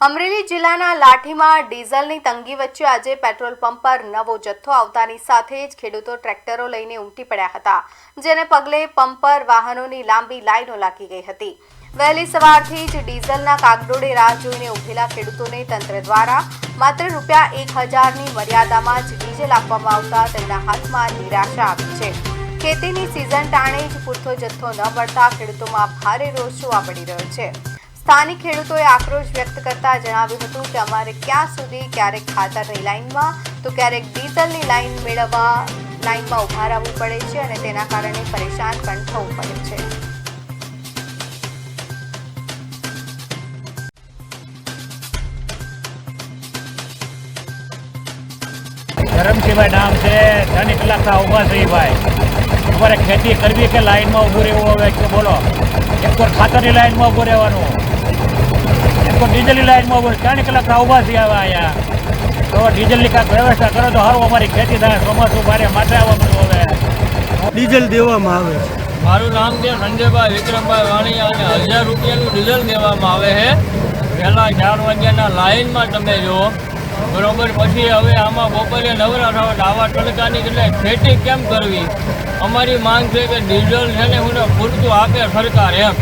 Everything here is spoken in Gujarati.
અમરેલી જિલ્લાના લાઠીમાં ડીઝલની તંગી વચ્ચે આજે પેટ્રોલ પંપ પર નવો જથ્થો આવતાની સાથે જ ખેડૂતો ટ્રેક્ટરો લઈને ઉમટી પડ્યા હતા, જેને પગલે પંપ પર વાહનોની લાંબી લાઈનો લાગી ગઈ હતી। વહેલી સવારથી જ ડીઝલના કાગડોળે રાહ જોઈને ઉભેલા ખેડૂતોને તંત્ર દ્વારા માત્ર ₹1000ની મર્યાદામાં જ ડીઝલ આપવામાં આવતા તેમના હાથમાં નિરાશા આવી છે। ખેતીની સિઝન ટાણે જ પૂરતો જથ્થો ન મળતા ખેડૂતોમાં ભારે રોષ જોવા મળી રહ્યો છે। સ્થાનિક ખેડૂતોએ આક્રોશ વ્યક્ત કરતા જણાવ્યું હતું કે અમારે ક્યાં સુધી ક્યારેક ખાતરની લાઇનમાં તો ક્યારેક ડીઝલની લાઇન મેળવવા લાઇનમાં ઊભા રહેવું પડે છે અને તેના કારણે પરેશાન પણ થવું પડે છે। ધરમસિંહભાઈ નામ છે। 3 કલાકના ઊભા છે ભાઈ। તમારે ખેતી કરવી કે લાઈનમાં ઊભું રહેવું હવે કે બોલો? એક તો ખાતરની લાઈનમાં ઊભું રહેવાનું, એક તો ડીઝલની લાઈનમાં ઊભું। 3 કલાકના ઊભા છે અહીંયા। તો ડીઝલની કાંઈક વ્યવસ્થા કરો તો સારું, અમારી ખેતી થાય। ચોમાસું ભારે માટે આવવાનું હવે ડીઝલ દેવામાં આવે છે। મારું નામ છે સંજયભાઈ વિક્રમભાઈ વાણિયા અને 1000 રૂપિયાનું ડીઝલ દેવામાં આવે છે। પહેલાં 4 વાગ્યાના લાઈનમાં તમે જો બરોબર, પછી હવે આમાં બપોરે નવરા થવા આવા તડકાની એટલે ખેતી કેમ કરવી? અમારી માંગ છે કે ડીઝલ છે ને હું પૂરતું આપે સરકાર એમ।